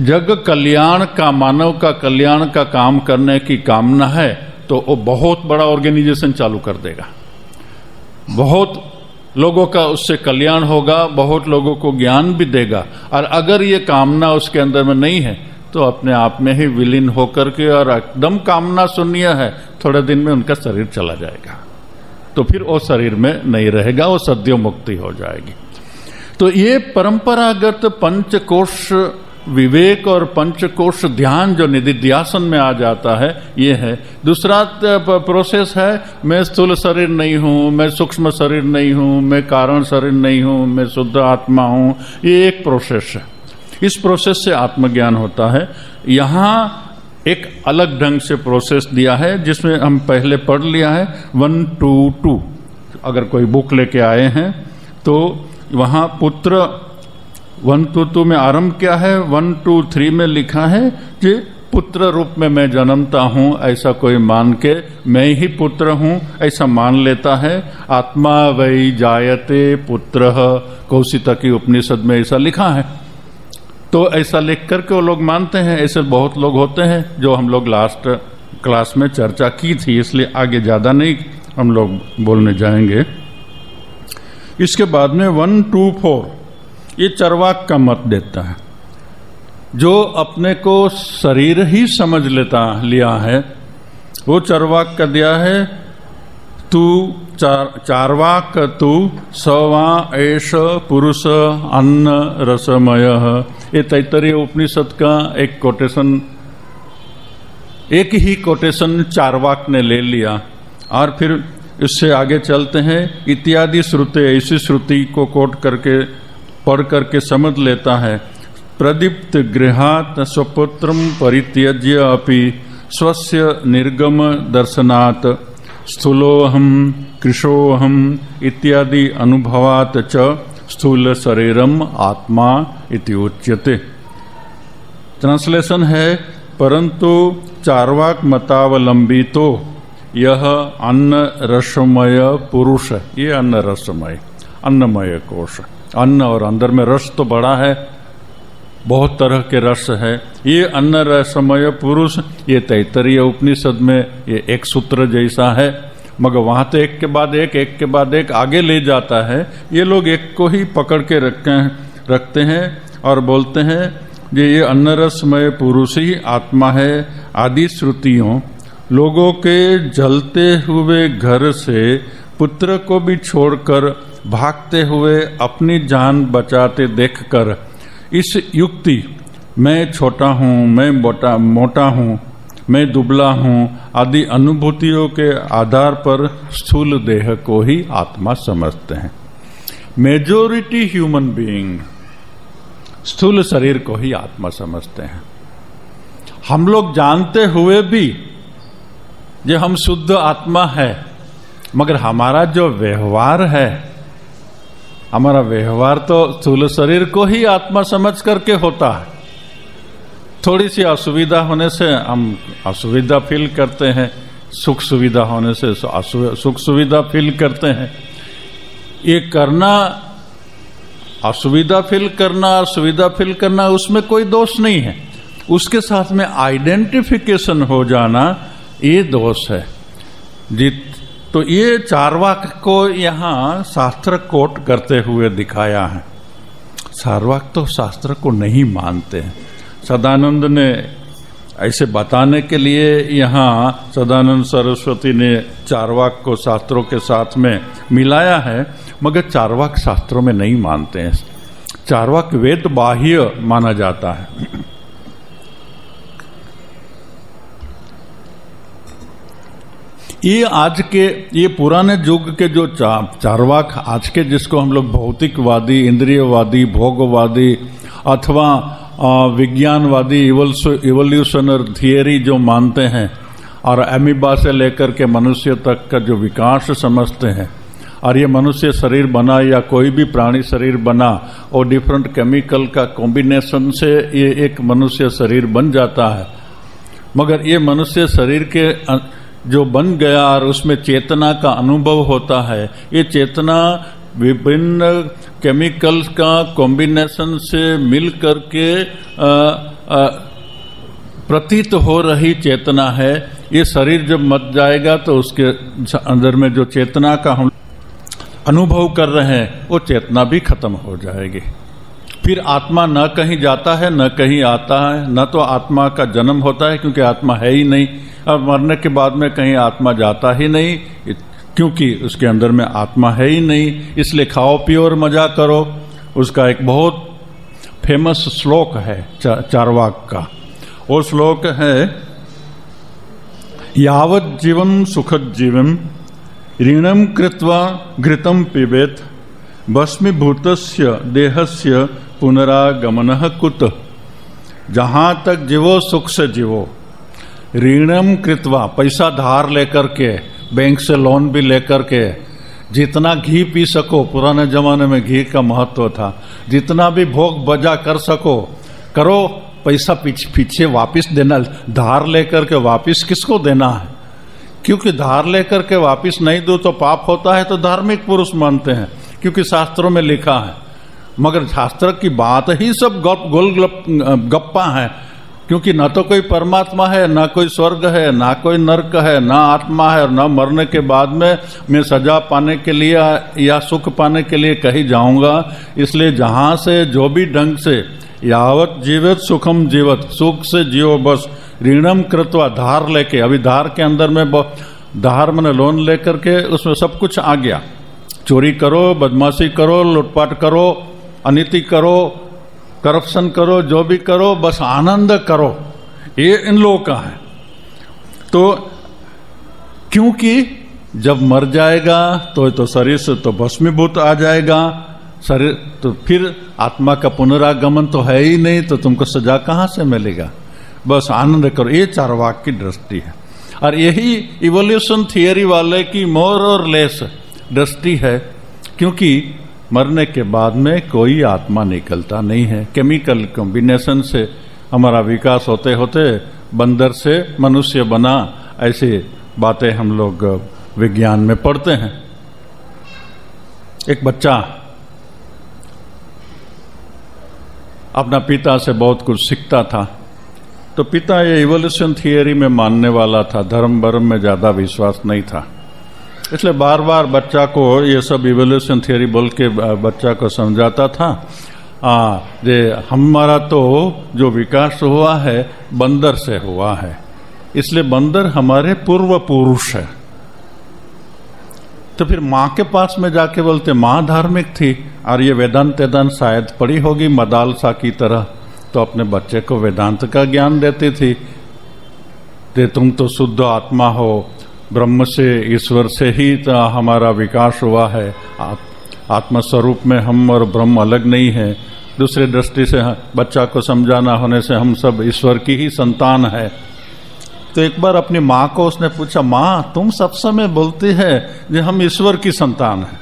जग कल्याण का, मानव का कल्याण का काम करने की कामना है तो वो बहुत बड़ा ऑर्गेनाइजेशन चालू कर देगा, बहुत लोगों का उससे कल्याण होगा, बहुत लोगों को ज्ञान भी देगा। और अगर ये कामना उसके अंदर में नहीं है तो अपने आप में ही विलीन होकर के और एकदम कामना शून्य है, थोड़े दिन में उनका शरीर चला जाएगा, तो फिर वो शरीर में नहीं रहेगा, वो सद्यो मुक्ति हो जाएगी। तो ये परंपरागत पंचकोश विवेक और पंचकोश ध्यान जो निधिध्यासन में आ जाता है, ये है। दूसरा प्रोसेस है, मैं स्थूल शरीर नहीं हूं, मैं सूक्ष्म शरीर नहीं हूं, मैं कारण शरीर नहीं हूं, मैं शुद्ध आत्मा हूं, ये एक प्रोसेस है। इस प्रोसेस से आत्मज्ञान होता है। यहाँ एक अलग ढंग से प्रोसेस दिया है जिसमें हम पहले पढ़ लिया है 1, 2, 2। अगर कोई बुक लेके आए हैं तो वहाँ पुत्र 1, 2, 2 में आरंभ क्या है, 1, 2, 3 में लिखा है कि पुत्र रूप में मैं जन्मता हूँ, ऐसा कोई मान के मैं ही पुत्र हूँ ऐसा मान लेता है। आत्मा वै जायते पुत्र, कौशिक की उपनिषद में ऐसा लिखा है। तो ऐसा लिख करके वो लोग मानते हैं। ऐसे बहुत लोग होते हैं जो हम लोग लास्ट क्लास में चर्चा की थी, इसलिए आगे ज्यादा नहीं हम लोग बोलने जाएंगे। इसके बाद में 1, 2, 4 ये चरवाक का मत देता है। जो अपने को शरीर ही समझ लिया है, वो चरवाक का दिया है, तू चारवाक तू सवा एष पुरुष अन्न रसमय। ये तैत्तरीय उपनिषद का एक कोटेशन, एक ही कोटेशन चारवाक ने ले लिया और फिर इससे आगे चलते हैं। इत्यादि श्रुति, ऐसी श्रुति को कोट करके पढ़ करके समझ लेता है। प्रदीप्त गृहात् स्वपुत्रं परित्यज्य अपि स्वस्य निर्गम दर्शनात् स्थूलोहम कृशोहम इत्यादि अनुभवात् च स्थूल शरीरम आत्मा इति उच्यते। ट्रांसलेशन है, परंतु चार्वाक मतावलंबी तो यह अन्न रसमय पुरुष, ये अन्न रसमय, अन्नमय कोश, अन्न और अंदर में रस तो बड़ा है, बहुत तरह के रस है। ये अन्न रसमय पुरुष, ये तैत्तरीय उपनिषद में ये एक सूत्र जैसा है, मगर वहां तो एक के बाद एक आगे ले जाता है। ये लोग एक को ही पकड़ के रखते हैं और बोलते हैं ये अन्न रसमय पुरुष ही आत्मा है। आदि श्रुतियों लोगों के जलते हुए घर से पुत्र को भी छोड़कर भागते हुए अपनी जान बचाते देखकर इस युक्ति मैं छोटा हूँ, मैं मोटा हूँ, मैं दुबला हूँ आदि अनुभूतियों के आधार पर स्थूल देह को ही आत्मा समझते हैं। मेजॉरिटी ह्यूमन बीइंग स्थूल शरीर को ही आत्मा समझते हैं। हम लोग जानते हुए भी जो हम शुद्ध आत्मा है, मगर हमारा जो व्यवहार है, हमारा व्यवहार तो स्थूल शरीर को ही आत्मा समझ करके होता है। थोड़ी सी असुविधा होने से हम असुविधा फील करते हैं, सुख सुविधा होने से सुख सुविधा फील करते हैं। ये करना, असुविधा फील करना और सुविधा फील करना, उसमें कोई दोष नहीं है। उसके साथ में आइडेंटिफिकेशन हो जाना ये दोष है। तो ये चार्वाक को यहाँ शास्त्र कोट करते हुए दिखाया है। चार्वाक तो शास्त्र को नहीं मानते हैं। सदानंद ने ऐसे बताने के लिए यहाँ सदानंद सरस्वती ने चार्वाक को शास्त्रों के साथ में मिलाया है, मगर चार्वाक शास्त्रों में नहीं मानते हैं। चार्वाक वेद बाह्य माना जाता है। ये आज के, ये पुराने युग के जो चार्वाक, आज के जिसको हम लोग भौतिकवादी, इंद्रियवादी, भोगवादी अथवा विज्ञानवादी, इवोल्यूशनर थियरी जो मानते हैं और एमीबा से लेकर के मनुष्य तक का जो विकास समझते हैं, और ये मनुष्य शरीर बना या कोई भी प्राणी शरीर बना और डिफरेंट केमिकल का कॉम्बिनेशन से ये एक मनुष्य शरीर बन जाता है। मगर ये मनुष्य शरीर के जो बन गया और उसमें चेतना का अनुभव होता है, ये चेतना विभिन्न केमिकल्स का कॉम्बिनेशन से मिल करके प्रतीत हो रही चेतना है। ये शरीर जब मर जाएगा तो उसके अंदर में जो चेतना का हम अनुभव कर रहे हैं वो चेतना भी खत्म हो जाएगी। फिर आत्मा न कहीं जाता है न कहीं आता है, न तो आत्मा का जन्म होता है क्योंकि आत्मा है ही नहीं, और मरने के बाद में कहीं आत्मा जाता ही नहीं क्योंकि उसके अंदर में आत्मा है ही नहीं। इसलिए खाओ पियो और मजा करो। उसका एक बहुत फेमस श्लोक है चार्वाक का। वो श्लोक है, यावत् जीवं सुखद जीवं ऋणम कृत्वा घृतम पिबेत भस्मीभूतस्य देहस्य पुनरागमनः कुत। जहां तक जीवो सुख से जीवो, ऋणम कृत्वा पैसा धार लेकर के, बैंक से लोन भी लेकर के, जितना घी पी सको, पुराने जमाने में घी का महत्व था, जितना भी भोग बजा कर सको करो, पैसा पीछे वापस देना। धार लेकर के वापस किसको देना है? क्योंकि धार लेकर के वापस नहीं दो तो पाप होता है, तो धार्मिक पुरुष मानते हैं क्योंकि शास्त्रों में लिखा है। मगर शास्त्र की बात ही सब गप्पा है, क्योंकि न तो कोई परमात्मा है, न कोई स्वर्ग है, ना कोई नरक है, ना आत्मा है, और न मरने के बाद में मैं सजा पाने के लिए या सुख पाने के लिए कहीं जाऊंगा। इसलिए जहां से जो भी ढंग से यावत जीवित सुखम जीवत, सुख से जियो बस। ऋणम कृत्वा, धार लेके, अभी धार के अंदर में धार मैंने लोन लेकर के उसमें सब कुछ आ गया। चोरी करो, बदमाशी करो, लूटपाट करो, अनीति करो, करप्शन करो, जो भी करो बस आनंद करो, ये इन लोगों का है। तो क्योंकि जब मर जाएगा तो शरीर से तो भस्मीभूत आ जाएगा शरीर, तो फिर आत्मा का पुनरागमन तो है ही नहीं, तो तुमको सजा कहाँ से मिलेगा? बस आनंद करो। ये चार्वाक की दृष्टि है, और यही इवोल्यूशन थियरी वाले की मोर और लेस दृष्टि है, क्योंकि मरने के बाद में कोई आत्मा निकलता नहीं है। केमिकल कॉम्बिनेशन से हमारा विकास होते होते बंदर से मनुष्य बना, ऐसी बातें हम लोग विज्ञान में पढ़ते हैं। एक बच्चा अपना पिता से बहुत कुछ सीखता था, तो पिता ये इवोल्यूशन थियरी में मानने वाला था, धर्म वर्म में ज्यादा विश्वास नहीं था। इसलिए बार बार बच्चा को ये सब इवोल्यूशन थियरी बोल के बच्चा को समझाता था। हमारा तो जो विकास हुआ है बंदर से हुआ है, इसलिए बंदर हमारे पूर्व पुरुष है। तो फिर माँ के पास में जाके बोलते माँ धार्मिक थी और ये वेदांत शायद पढ़ी होगी मदालसा की तरह, तो अपने बच्चे को वेदांत का ज्ञान देती थी। ते तुम तो शुद्ध आत्मा हो, ब्रह्म से ईश्वर से ही तो हमारा विकास हुआ है, आत्मस्वरूप में हम और ब्रह्म अलग नहीं है। दूसरी दृष्टि से बच्चा को समझाना होने से हम सब ईश्वर की ही संतान है। तो एक बार अपनी माँ को उसने पूछा, माँ तुम सब समय बोलती है कि हम ईश्वर की संतान है,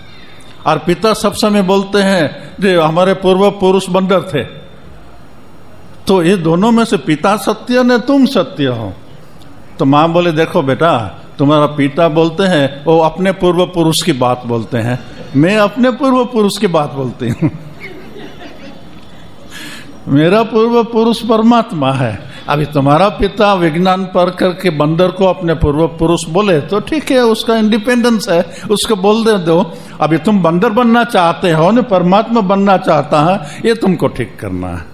और पिता सब समय बोलते हैं कि हमारे पूर्व पुरुष बंदर थे, तो ये दोनों में से पिता सत्य ने तुम सत्य हो। तो माँ बोले, देखो बेटा, तुम्हारा पिता बोलते हैं वो अपने पूर्व पुरुष की बात बोलते हैं, मैं अपने पूर्व पुरुष की बात बोलती हूँ। मेरा पूर्व पुरुष परमात्मा है। अभी तुम्हारा पिता विज्ञान पढ़ करके बंदर को अपने पूर्व पुरुष बोले तो ठीक है, उसका इंडिपेंडेंस है, उसको बोल दे दो। अभी तुम बंदर बनना चाहते हो ना, परमात्मा बनना चाहता है, ये तुमको ठीक करना है।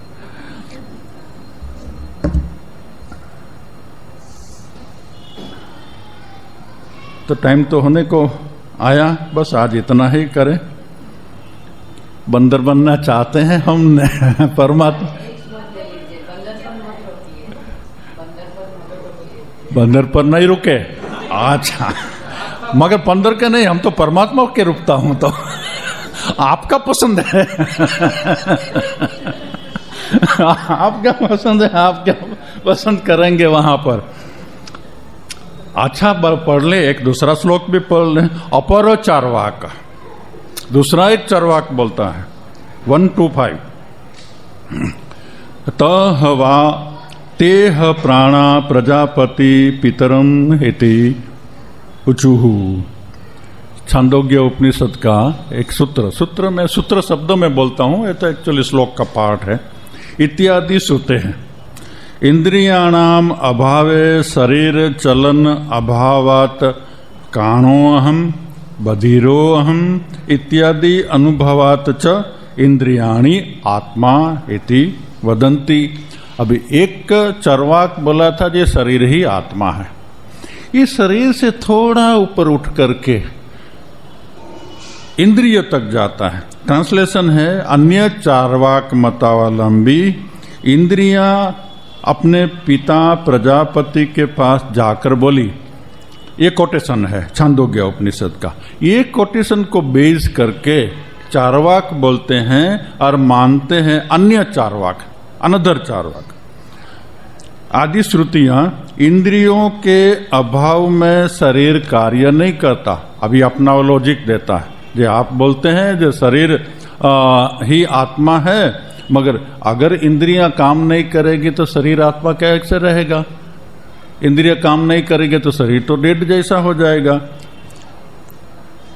तो टाइम तो होने को आया, बस आज इतना ही करें। बंदर बनना चाहते हैं हम परमात्मा, बंदर पर नहीं रुके। अच्छा, मगर बंदर के नहीं, हम तो परमात्मा के रुकता हूं, तो आपका पसंद है। आपका पसंद है, आप क्या पसंद करेंगे वहां पर। अच्छा पढ़ ले, एक दूसरा श्लोक भी पढ़ ले। अपर चार्वाक, दूसरा एक चार्वाक बोलता है 125, तहवा तेह प्राणा प्रजापति पितरम हेति उचुहु। छांदोग्य उपनिषद का एक सूत्र में, सूत्र शब्दों में बोलता हूं, ये तो एक्चुअली श्लोक का पाठ है। इत्यादि सूते हैं, इंद्रियाणाम अभावे शरीर चलन अभावात काणो अहम बधिरो अहम इत्यादि अनुभवात च इंद्रियाणि आत्मा इति वदंती। अभी एक चरवाक बोला था ये शरीर ही आत्मा है। ये शरीर से थोड़ा ऊपर उठ करके इंद्रिय तक जाता है। ट्रांसलेशन है, अन्य चार्वाक मतावलंबी इंद्रियां अपने पिता प्रजापति के पास जाकर बोली। ये कोटेशन है छांदोग्य उपनिषद का। ये कोटेशन को बेस करके चार्वाक बोलते हैं और मानते हैं अन्य चार्वाक, अनदर चार्वाक। आदि श्रुतियां इंद्रियों के अभाव में शरीर कार्य नहीं करता। अभी अपना लॉजिक देता है, जो आप बोलते हैं जो शरीर ही आत्मा है, मगर अगर इंद्रियां काम नहीं करेगी तो शरीर आत्मा कैसे रहेगा। इंद्रियां काम नहीं करेगी तो शरीर तो डेड जैसा हो जाएगा।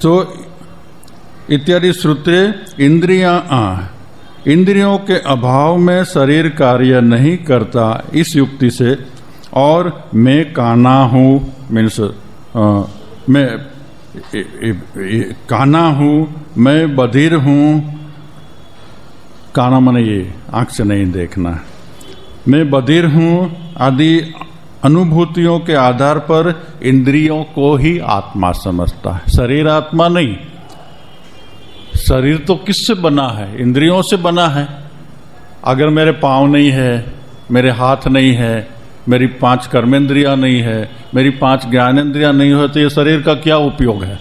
तो इत्यादि श्रुते इंद्रियों के अभाव में शरीर कार्य नहीं करता, इस युक्ति से। और मैं काना हूं, मीन्स मैं काना हूं, मैं बधिर हूं। काना माने ये आंख से नहीं देखना। मैं बधिर हूं आदि अनुभूतियों के आधार पर इंद्रियों को ही आत्मा समझता है, शरीर आत्मा नहीं। शरीर तो किससे बना है? इंद्रियों से बना है। अगर मेरे पाँव नहीं है, मेरे हाथ नहीं है, मेरी 5 कर्मेंद्रियां नहीं है, मेरी 5 ज्ञानेंद्रियां नहीं हो, तो ये शरीर का क्या उपयोग है?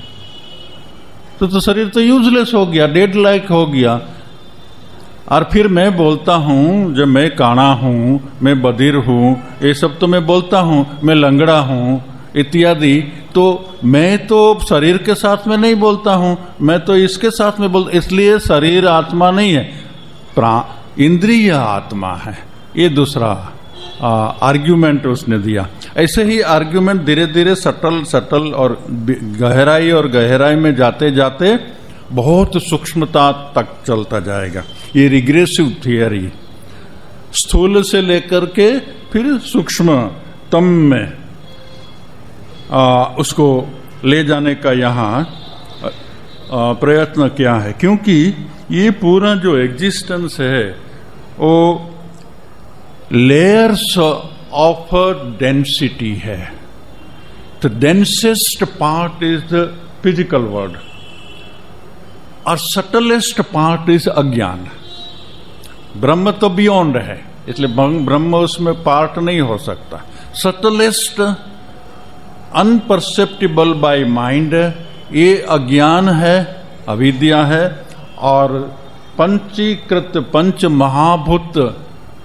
तो शरीर तो यूजलेस हो गया, डेड लाइक हो गया। और फिर मैं बोलता हूं जब मैं काना हूं, मैं बधिर हूं, ये सब तो मैं बोलता हूं, मैं लंगड़ा हूं इत्यादि। तो मैं तो शरीर के साथ में नहीं बोलता हूं, मैं तो इसके साथ में बोलता, इसलिए शरीर आत्मा नहीं है, इंद्रिय आत्मा है। ये दूसरा आर्ग्यूमेंट उसने दिया। ऐसे ही आर्ग्यूमेंट धीरे धीरे सटल और गहराई में जाते जाते बहुत सूक्ष्मता तक चलता जाएगा। ये रिग्रेसिव थियरी स्थूल से लेकर के फिर सूक्ष्मतम में उसको ले जाने का यहाँ प्रयत्न किया है। क्योंकि ये पूरा जो एग्जिस्टेंस है वो लेयर्स ऑफ डेंसिटी है। तो densest part is the physical world और सटलेस्ट पार्ट इज अज्ञान। ब्रह्म तो बियॉन्ड है, इसलिए ब्रह्म उसमें पार्ट नहीं हो सकता। सटलेस्ट अनपरसेप्टिबल बाय माइंड, ये अज्ञान है, अविद्या है। और पंचीकृत पंच महाभूत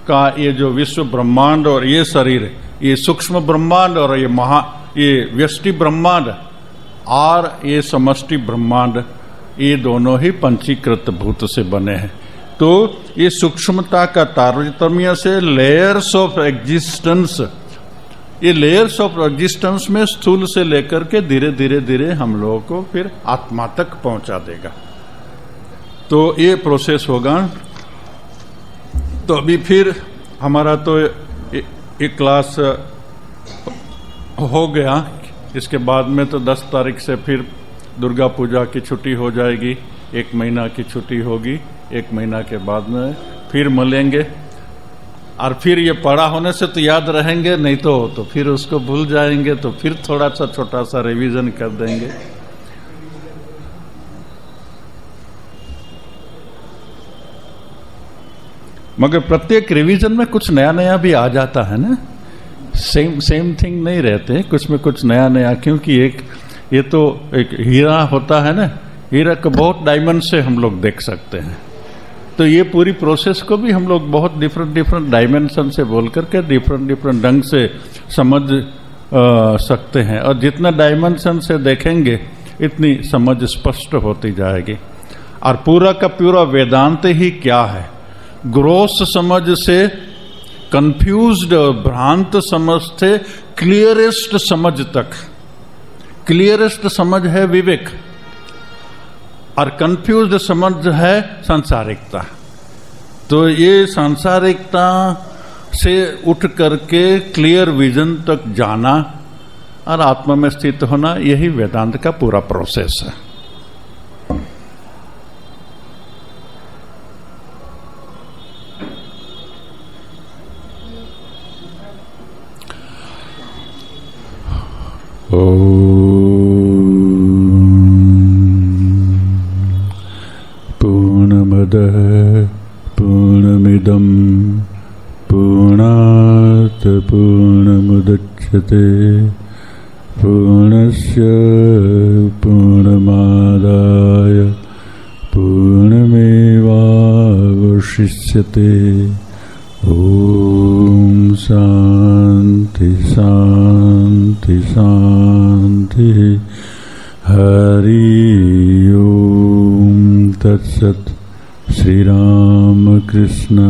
का ये जो विश्व ब्रह्मांड और ये शरीर, ये सूक्ष्म ब्रह्मांड और ये व्यष्टि ब्रह्मांड और ये समष्टि ब्रह्मांड, ये दोनों ही पंचीकृत भूत से बने हैं। तो ये सूक्ष्मता का तारतम्य से लेयर्स ऑफ एग्जिस्टेंस, ये लेयर्स ऑफ एग्जिस्टेंस में स्थूल से लेकर के धीरे धीरे धीरे हम लोगों को फिर आत्मा तक पहुंचा देगा। तो ये प्रोसेस होगा। तो अभी फिर हमारा तो एक क्लास हो गया, इसके बाद में तो 10 तारीख से फिर दुर्गा पूजा की छुट्टी हो जाएगी, 1 महीना की छुट्टी होगी। 1 महीना के बाद में फिर मिलेंगे और फिर ये पढ़ा होने से तो याद रहेंगे, नहीं तो फिर उसको भूल जाएंगे। तो फिर थोड़ा सा छोटा सा रिवीजन कर देंगे। मगर प्रत्येक रिवीजन में कुछ नया नया भी आ जाता है ना, सेम थिंग नहीं रहते, कुछ में कुछ नया नया। क्योंकि ये तो एक हीरा होता है ना, हीरा को बहुत डायमंड से हम लोग देख सकते हैं। तो ये पूरी प्रोसेस को भी हम लोग बहुत डिफरेंट डायमेंशन से बोल करके डिफरेंट ढंग से समझ सकते हैं। और जितना डायमेंशन से देखेंगे इतनी समझ स्पष्ट होती जाएगी। और पूरा का पूरा वेदांत ही क्या है, ग्रोस समझ से कंफ्यूज्ड और भ्रांत समझ से क्लियरेस्ट समझ तक। क्लियरेस्ट समझ है विवेक और कंफ्यूज्ड समझ है सांसारिकता। तो ये सांसारिकता से उठ करके क्लियर विजन तक जाना और आत्मा में स्थित होना, यही वेदांत का पूरा प्रोसेस है। पूर्णमदः पूर्णमिदं पूर्णात् पूर्णमुदच्यते पूर्णस्य पूर्णमादाय पूर्णमेवावशिष्यते। ॐ शान्ति शान्ति शान्ति। हरि ओम तत्सत्। श्री राम कृष्णार्पणमस्तु।